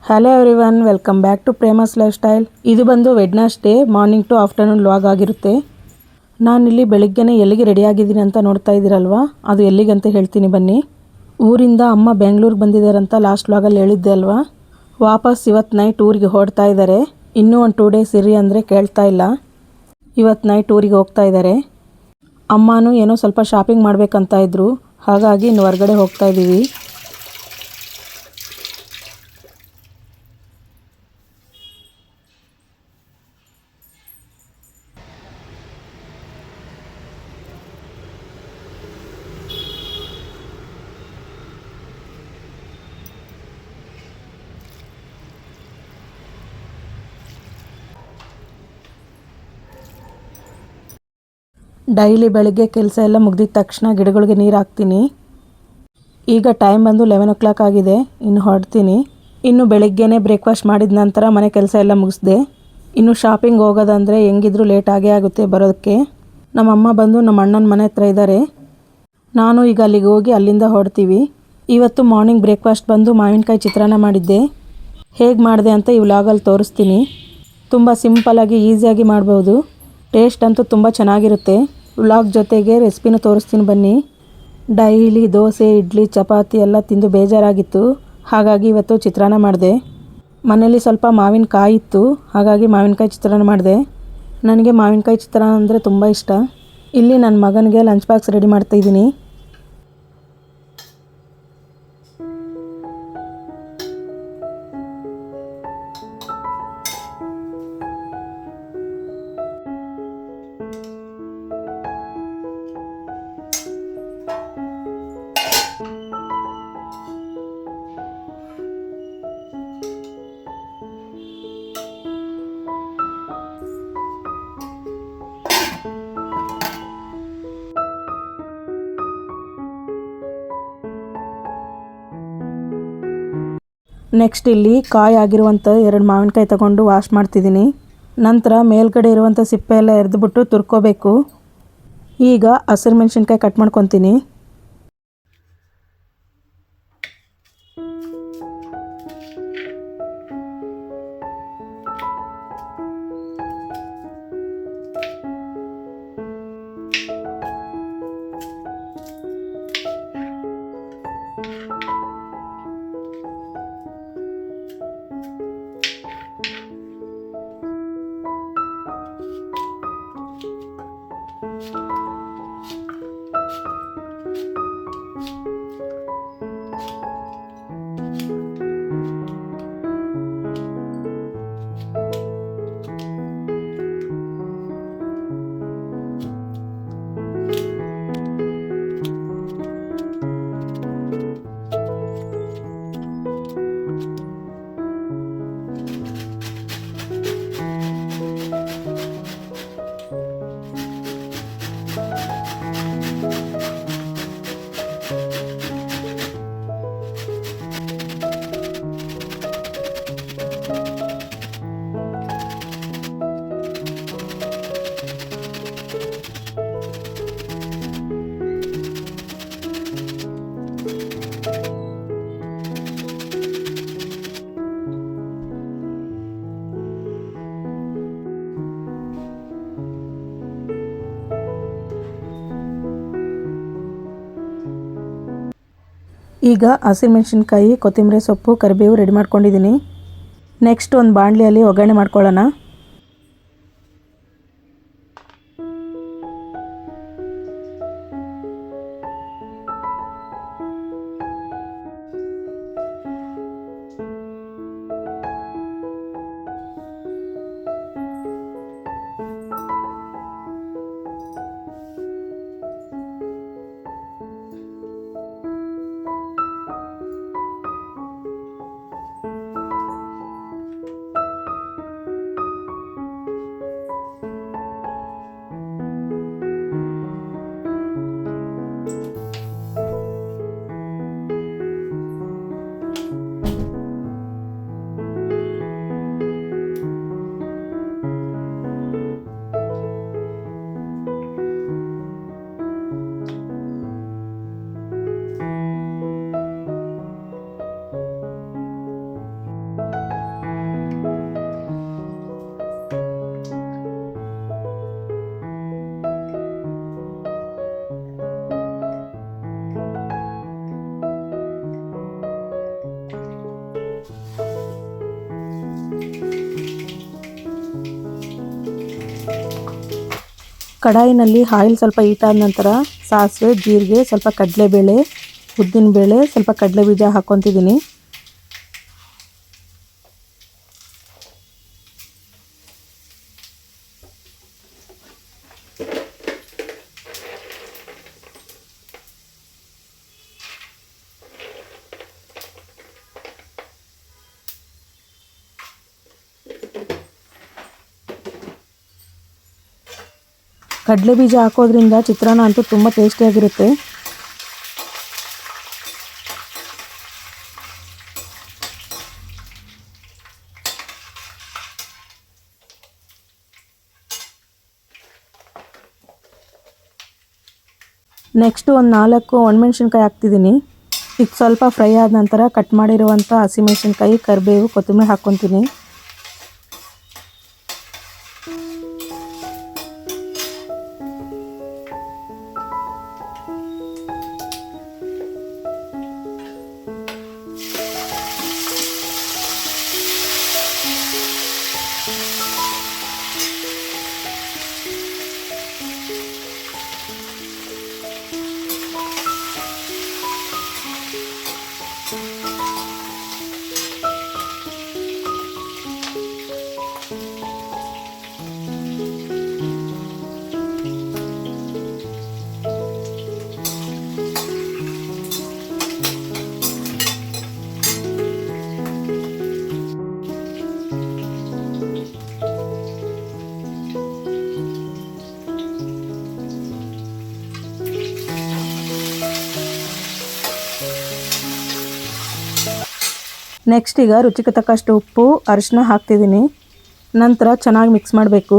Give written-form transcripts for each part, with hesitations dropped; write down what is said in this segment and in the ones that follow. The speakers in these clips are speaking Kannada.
Hello everyone, welcome back to Prema's life style. ಇದು ಬಂದು Wednesday morning to afternoon vlog ಆಗಿರುತ್ತೆ. ನಾನಿಲ್ಲಿ ಬೆಳಿಗ್ಗೆನೇ ಎಲ್ಲಿಗೆ ರೆಡಿ ಆಗಿದ್ದೀನಿ ಅಂತ ನೋಡ್ತಾ ಇದ್ದೀರಲ್ವಾ, ಅದು ಎಲ್ಲಿಗೆ ಅಂತ ಹೇಳ್ತೀನಿ ಬನ್ನಿ. ಊರಿಂದ ಅಮ್ಮ ಬೆಂಗಳೂರಿಗೆ ಬಂದಿದ್ದಾರಂತ ಲಾಸ್ಟ್ ವ್ಲಾಗಲ್ಲಿ ಹೇಳಿದ್ದೆ ಅಲ್ವಾ. ವಾಪಸ್ ಇವತ್ತು ನೈಟ್ ಊರಿಗೆ ಹೊರಡ್ತಾ ಇದ್ದಾರೆ. ಇನ್ನೂ ಒಂದು 2 ಡೇಸ್ ಇರಿ ಅಂದರೆ ಕೇಳ್ತಾ ಇಲ್ಲ. ಇವತ್ತು ನೈಟ್ ಊರಿಗೆ ಹೋಗ್ತಾ ಇದ್ದಾರೆ. ಅಮ್ಮನೂ ಏನೋ ಸ್ವಲ್ಪ ಶಾಪಿಂಗ್ ಮಾಡಬೇಕಂತ ಇದ್ರು, ಹಾಗಾಗಿ ಇನ್ನು ಹೊರಗಡೆ ಹೋಗ್ತಾ ಇದ್ದೀವಿ. ಡೈಲಿ ಬೆಳಗ್ಗೆ ಕೆಲಸ ಎಲ್ಲ ಮುಗಿದಿದ ತಕ್ಷಣ ಗಿಡಗಳಿಗೆ ನೀರು ಹಾಕ್ತೀನಿ. ಈಗ ಟೈಮ್ ಬಂದು 11 o'clock ಆಗಿದೆ. ಇನ್ನು ಹೊರಡ್ತೀನಿ. ಇನ್ನು ಬೆಳಗ್ಗೆನೇ ಬ್ರೇಕ್ಫಾಸ್ಟ್ ಮಾಡಿದ ನಂತರ ಮನೆ ಕೆಲಸ ಎಲ್ಲ ಮುಗಿಸ್ದೆ. ಇನ್ನು ಶಾಪಿಂಗ್ ಹೋಗೋದಂದರೆ ಹೆಂಗಿದ್ರು ಲೇಟ್ ಆಗೇ ಆಗುತ್ತೆ ಬರೋದಕ್ಕೆ. ನಮ್ಮಮ್ಮ ಬಂದು ನಮ್ಮ ಅಣ್ಣನ ಮನೆ ಹತ್ರ ಇದ್ದಾರೆ. ನಾನು ಈಗ ಅಲ್ಲಿಗೆ ಹೋಗಿ ಅಲ್ಲಿಂದ ಹೊರಡ್ತೀವಿ. ಇವತ್ತು ಮಾರ್ನಿಂಗ್ ಬ್ರೇಕ್ಫಾಸ್ಟ್ ಬಂದು ಮಾವಿನಕಾಯಿ ಚಿತ್ರಾನ್ನ ಮಾಡಿದ್ದೆ. ಹೇಗೆ ಮಾಡಿದೆ ಅಂತ ಈ ವ್ಲಾಗಲ್ಲಿ ತೋರಿಸ್ತೀನಿ. ತುಂಬ ಸಿಂಪಲ್ಲಾಗಿ ಈಸಿಯಾಗಿ ಮಾಡ್ಬೋದು. ಟೇಸ್ಟ್ ಅಂತೂ ತುಂಬ ಚೆನ್ನಾಗಿರುತ್ತೆ. ವ್ಲಾಗ್ ಜೊತೆಗೆ ರೆಸಿಪಿನೂ ತೋರಿಸ್ತೀನಿ ಬನ್ನಿ. ಡೈಲಿ ದೋಸೆ, ಇಡ್ಲಿ, ಚಪಾತಿ ಎಲ್ಲ ತಿಂದು ಬೇಜಾರಾಗಿತ್ತು. ಹಾಗಾಗಿ ಇವತ್ತು ಚಿತ್ರಾನ್ನ ಮಾಡಿದೆ. ಮನೇಲಿ ಸ್ವಲ್ಪ ಮಾವಿನಕಾಯಿ ಇತ್ತು, ಹಾಗಾಗಿ ಮಾವಿನಕಾಯಿ ಚಿತ್ರಾನ್ನ ಮಾಡಿದೆ. ನನಗೆ ಮಾವಿನಕಾಯಿ ಚಿತ್ರಾನ್ನ ಅಂದರೆ ತುಂಬ ಇಷ್ಟ. ಇಲ್ಲಿ ನನ್ನ ಮಗನಿಗೆ ಲಂಚ್ ಬಾಕ್ಸ್ ರೆಡಿ ಮಾಡ್ತಾಯಿದ್ದೀನಿ. ನೆಕ್ಸ್ಟ್ ಇಲ್ಲಿ ಕಾಯಿ ಆಗಿರುವಂಥ 2 ಮಾವಿನಕಾಯಿ ತಗೊಂಡು ವಾಶ್ ಮಾಡ್ತಿದ್ದೀನಿ. ನಂತರ ಮೇಲ್ಗಡೆ ಇರುವಂಥ ಸಿಪ್ಪೆ ಎಲ್ಲ ಎರೆದುಬಿಟ್ಟು ತುರ್ಕೋಬೇಕು. ಈಗ ಹಸಿರು ಮೆಣಸಿನ್ಕಾಯಿ ಕಟ್ ಮಾಡ್ಕೊತೀನಿ. ಈಗ ಹಸಿಮೆಣಸಿನ್ಕಾಯಿ, ಕೊತ್ತಂಬರಿ ಸೊಪ್ಪು, ಕರಿಬೇವು ರೆಡಿ ಮಾಡ್ಕೊಂಡಿದ್ದೀನಿ. ನೆಕ್ಸ್ಟ್ ಒಂದು ಬಾಣಲಿಯಲ್ಲಿ ಒಗ್ಗರಣೆ ಮಾಡ್ಕೊಳ್ಳೋಣ. ಕಡಾಯಿನಲ್ಲಿ ಆಯಿಲ್ ಸ್ವಲ್ಪ ಹೀಟ್ ಆದ ನಂತರ ಸಾಸಿವೆ, ಜೀರಿಗೆ, ಸ್ವಲ್ಪ ಕಡಲೆಬೇಳೆ, ಉದ್ದಿನಬೇಳೆ, ಸ್ವಲ್ಪ ಕಡಲೆ ಬೀಜ ಹಾಕ್ಕೊತಿದ್ದೀನಿ. ಕಡಲೆ ಬೀಜ ಹಾಕೋದ್ರಿಂದ ಚಿತ್ರಾನ್ನ ಅಂತೂ ತುಂಬ ಟೇಸ್ಟಿಯಾಗಿರುತ್ತೆ. ನೆಕ್ಸ್ಟು ಒಂದು 4 ಒಣಮೆಣ್ಸಿನ್ಕಾಯಿ ಹಾಕ್ತಿದ್ದೀನಿ. ಈಗ ಸ್ವಲ್ಪ ಫ್ರೈ ಆದ ನಂತರ ಕಟ್ ಮಾಡಿರುವಂಥ ಹಸಿಮೆಣ್ಸಿನ್ಕಾಯಿ, ಕರಿಬೇವು, ಕೊತ್ತಂಬರಿ ಹಾಕ್ಕೊತೀನಿ. ನೆಕ್ಸ್ಟ್ ಈಗ ರುಚಿಗೆ ತಕ್ಕಷ್ಟು ಉಪ್ಪು, ಅರಿಶಿನ ಹಾಕ್ತಿದ್ದೀನಿ. ನಂತರ ಚೆನ್ನಾಗಿ ಮಿಕ್ಸ್ ಮಾಡಬೇಕು.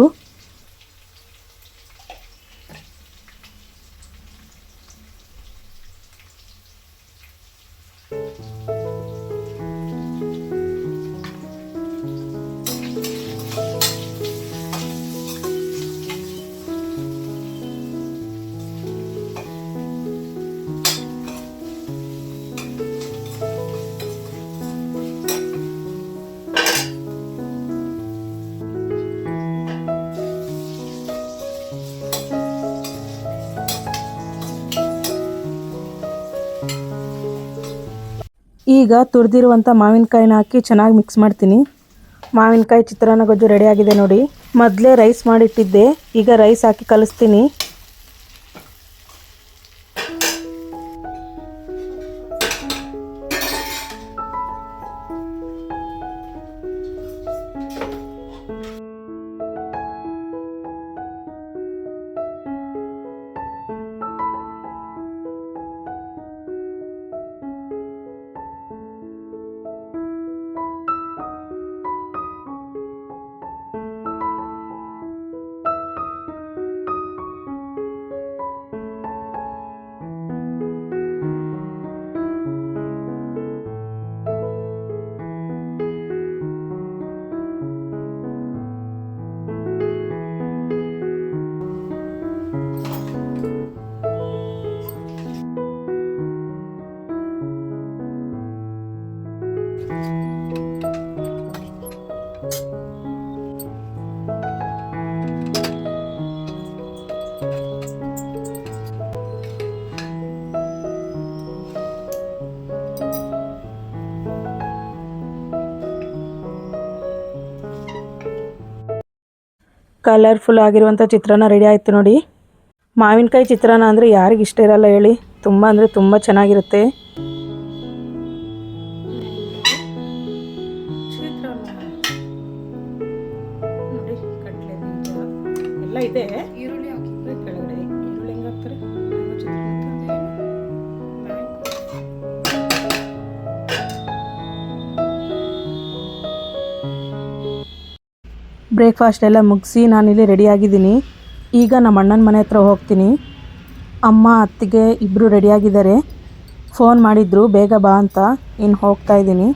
ಈಗ ತುರಿದಿರುವಂಥ ಮಾವಿನಕಾಯಿನ ಹಾಕಿ ಚೆನ್ನಾಗಿ ಮಿಕ್ಸ್ ಮಾಡ್ತೀನಿ. ಮಾವಿನಕಾಯಿ ಚಿತ್ರಾನ್ನ ಗೊಜ್ಜು ರೆಡಿಯಾಗಿದೆ ನೋಡಿ. ಮೊದಲೇ ರೈಸ್ ಮಾಡಿಟ್ಟಿದ್ದೆ, ಈಗ ರೈಸ್ ಹಾಕಿ ಕಲಿಸ್ತೀನಿ. ಕಲರ್ಫುಲ್ ಆಗಿರುವಂಥ ಚಿತ್ರಾನ್ನ ರೆಡಿ ಆಯಿತು ನೋಡಿ. ಮಾವಿನಕಾಯಿ ಚಿತ್ರಾನ್ನ ಅಂದರೆ ಯಾರಿಗೆ ಇಷ್ಟ ಇರಲ್ಲ ಹೇಳಿ, ತುಂಬ ಅಂದರೆ ತುಂಬ ಚೆನ್ನಾಗಿರುತ್ತೆ. ಎಲ್ಲ ಇದೆ. ಈರುಳ್ಳಿ ಹಾಕಿ ಕೆಳಗಡೆ ಈರುಳ್ಳಿ ಹೆಂಗೆ ಹಾಕ್ತಾರೆ? ಬ್ರೇಕ್ಫಾಸ್ಟ್ ಎಲ್ಲ ಮುಗಿಸಿ ನಾನಿಲ್ಲಿ ರೆಡಿಯಾಗಿದ್ದೀನಿ. ಈಗ ನಮ್ಮ ಅಣ್ಣನ ಮನೆ ಹತ್ರ ಹೋಗ್ತೀನಿ. ಅಮ್ಮ ಅತ್ತಿಗೆ ಇಬ್ಬರು ರೆಡಿಯಾಗಿದ್ದಾರೆ. ಫೋನ್ ಮಾಡಿದ್ರು ಬೇಗ ಬಾ ಅಂತ. ಇನ್ನು ಹೋಗ್ತಾ ಇದ್ದೀನಿ.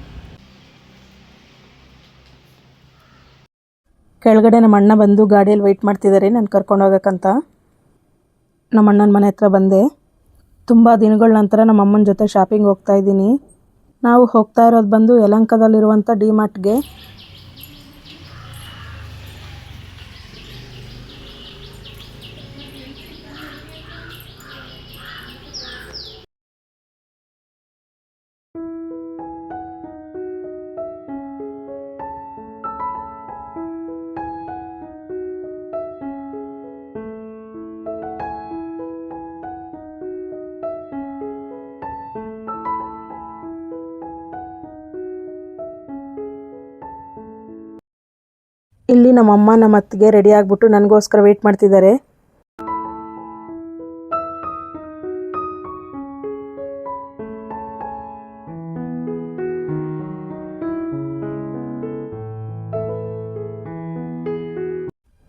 ಕೆಳಗಡೆ ನಮ್ಮ ಅಣ್ಣ ಬಂದು ಗಾಡಿಯಲ್ಲಿ ವೆಯ್ಟ್ ಮಾಡ್ತಿದ್ದಾರೆ ನಾನು ಕರ್ಕೊಂಡು ಹೋಗೋಕ್ಕಂತ. ನಮ್ಮ ಅಣ್ಣನ ಮನೆ ಹತ್ರ ಬಂದೆ. ತುಂಬ ದಿನಗಳ ನಂತರ ನಮ್ಮ ಅಮ್ಮನ ಜೊತೆ ಶಾಪಿಂಗ್ ಹೋಗ್ತಾ ಇದ್ದೀನಿ. ನಾವು ಹೋಗ್ತಾ ಇರೋದು ಬಂದು ಯಲಹಂಕದಲ್ಲಿರುವಂಥ ಡಿ-ಮಾರ್ಟ್ಗೆ. ಇಲ್ಲಿ ನಮ್ಮಮ್ಮ ನಮ್ಮ ಅತ್ತಿಗೆ ರೆಡಿ ಆಗಿಬಿಟ್ಟು ನನಗೋಸ್ಕರ ವೆಯ್ಟ್ ಮಾಡ್ತಿದ್ದಾರೆ.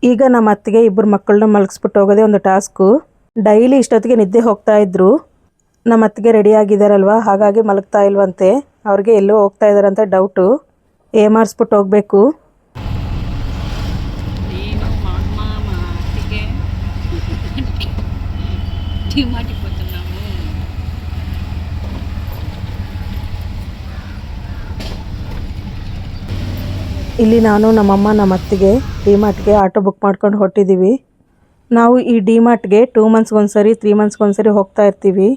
ಈಗ ನಮ್ಮ ಅತ್ತಿಗೆ ಇಬ್ಬರು ಮಕ್ಕಳನ್ನ ಮಲಗಿಸ್ಬಿಟ್ಟು ಹೋಗೋದೇ ಒಂದು ಟಾಸ್ಕು. ಡೈಲಿ ಇಷ್ಟೊತ್ತಿಗೆ ನಿದ್ದೆ ಹೋಗ್ತಾ ಇದ್ರು. ನಮ್ಮ ಅತ್ತಿಗೆ ರೆಡಿ ಆಗಿದ್ದಾರಲ್ವ, ಹಾಗಾಗಿ ಮಲಗ್ತಾ ಇಲ್ವಂತೆ. ಅವ್ರಿಗೆ ಎಲ್ಲೋ ಹೋಗ್ತಾ ಇದ್ದಾರಂತ ಡೌಟು. ಏಮಾರಿಸ್ಬಿಟ್ಟು ಹೋಗಬೇಕು. ಇಲ್ಲಿ ನಾನು ನಮ್ಮಮ್ಮ ನಮ್ಮ ಅತ್ತಿಗೆ ಡಿಮಾರ್ಟ್ಗೆ ಆಟೋ ಬುಕ್ ಮಾಡ್ಕೊಂಡು ಹೊರಟಿದ್ದೀವಿ. ನಾವು ಈ ಡಿಮಾರ್ಟ್ಗೆ 2 ಮಂತ್ಸ್ಗೆ ಒಂದ್ಸರಿ 3 ಮಂತ್ಸ್ಗೆ ಒಂದ್ಸರಿ ಹೋಗ್ತಾ ಇರ್ತೀವಿ.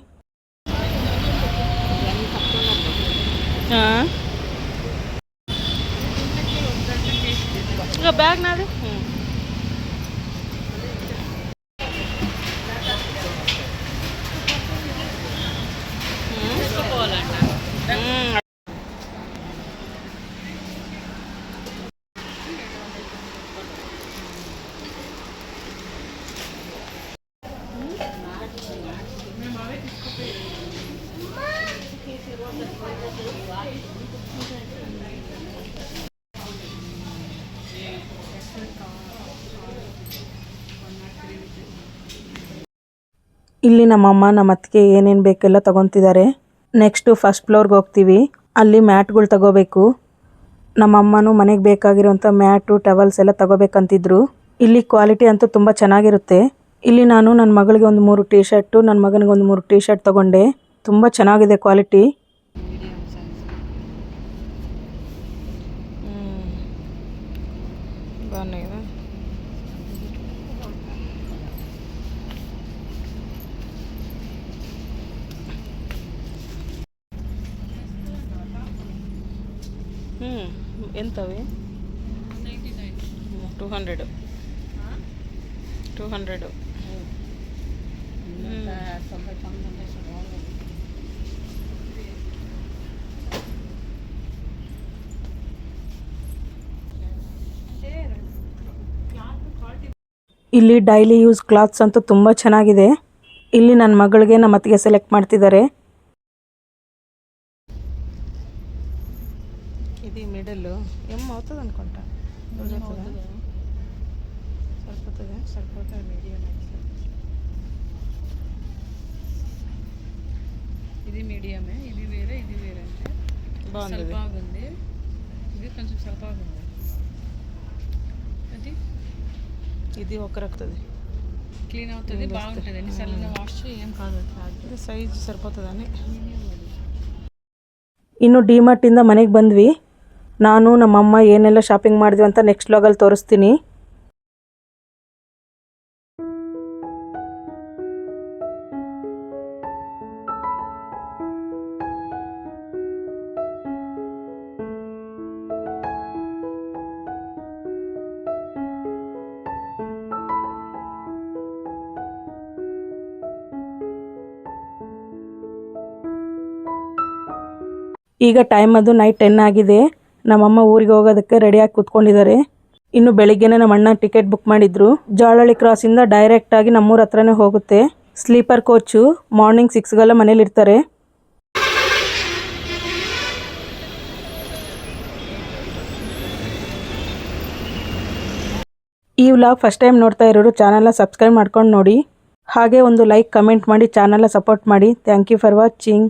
ಬ್ಯಾಗ್ ನಾಳೆ ಇಲ್ಲಿ ನಮ್ಮಮ್ಮ ನಮ್ಮ ಅತ್ತಿಗೆ ಏನೇನು ಬೇಕೆಲ್ಲ ತೊಗೊತಿದ್ದಾರೆ. ನೆಕ್ಸ್ಟು ಫಸ್ಟ್ ಫ್ಲೋರ್ಗೆ ಹೋಗ್ತೀವಿ. ಅಲ್ಲಿ ಮ್ಯಾಟ್ಗಳು ತಗೋಬೇಕು. ನಮ್ಮಮ್ಮನೂ ಮನೆಗೆ ಬೇಕಾಗಿರೋಂಥ ಮ್ಯಾಟು ಟವಲ್ಸ್ ಎಲ್ಲ ತಗೋಬೇಕಂತಿದ್ರು. ಇಲ್ಲಿ ಕ್ವಾಲಿಟಿ ಅಂತೂ ತುಂಬ ಚೆನ್ನಾಗಿರುತ್ತೆ. ಇಲ್ಲಿ ನಾನು ನನ್ನ ಮಗಳಿಗೆ ಒಂದು 3 ಟೀ ಶರ್ಟು, ನನ್ನ ಮಗನಿಗೆ ಒಂದು 3 ಟೀ ಶರ್ಟ್ ತೊಗೊಂಡೆ. ತುಂಬ ಚೆನ್ನಾಗಿದೆ ಕ್ವಾಲಿಟಿ. ಎಂತವೆ 200 ಇಲ್ಲಿ ಡೈಲಿ ಯೂಸ್ ಕ್ಲಾತ್ಸ್ ಅಂತೂ ತುಂಬ ಚೆನ್ನಾಗಿದೆ. ಇಲ್ಲಿ ನನ್ನ ಮಗಳಿಗೆ ನಮ್ಮ ಅತ್ತಿಗೆ ಸೆಲೆಕ್ಟ್ ಮಾಡ್ತಿದ್ದಾರೆ. ಇದು ಮಿಡಲ್ಲು అవుతుంది అనుకుంటా. సరిపోతుంది మీడియం. ఇది మీడియమే, ఇది వేరే అంటే బాగుంది. ఇది కొంచెం సరిపోతుంది. ఇది ఒకరొస్తుంది, క్లీన్ అవుతుంది, బాగుంటుంది. ఎన్నిసార్లు వాష్ ఏం కాదు. ఇది సైజ్ సరిపోతుందని. ಇನ್ನು ಡಿಮಾರ್ಟಿಂದ ಮನೆಗೆ ಬಂದ್ವಿ. ನಾನು ನಮ್ಮಮ್ಮ ಏನೆಲ್ಲ ಶಾಪಿಂಗ್ ಮಾಡಿದ್ವಿ ಅಂತ ನೆಕ್ಸ್ಟ್ ವ್ಲಾಗಲ್ಲಿ ತೋರಿಸ್ತೀನಿ. ಈಗ ಟೈಮ್ ಅದು ನೈಟ್ 10 ಆಗಿದೆ. ನಮ್ಮಮ್ಮ ಊರಿಗೆ ಹೋಗೋದಕ್ಕೆ ರೆಡಿಯಾಗಿ ಕೂತ್ಕೊಂಡಿದ್ದಾರೆ. ಇನ್ನು ಬೆಳಿಗ್ಗೆನೇ ನಮ್ಮ ಅಣ್ಣ ಟಿಕೆಟ್ ಬುಕ್ ಮಾಡಿದ್ರು. ಜಾಲಹಳ್ಳಿ ಕ್ರಾಸಿಂದ ಡೈರೆಕ್ಟಾಗಿ ನಮ್ಮೂರ ಹತ್ರನೇ ಹೋಗುತ್ತೆ. Sleeper coach. ಮಾರ್ನಿಂಗ್ 6ಗೆಲ್ಲ ಮನೇಲಿ ಇರ್ತಾರೆ. ಈ ವ್ಲಾಗ್ ಫಸ್ಟ್ ಟೈಮ್ ನೋಡ್ತಾ ಇರೋರು ಚಾನಲ್ನ ಸಬ್ಸ್ಕ್ರೈಬ್ ಮಾಡ್ಕೊಂಡು ನೋಡಿ. ಹಾಗೆ ಒಂದು ಲೈಕ್ ಕಮೆಂಟ್ ಮಾಡಿ ಚಾನಲ್ನ ಸಪೋರ್ಟ್ ಮಾಡಿ. Thank you for watching.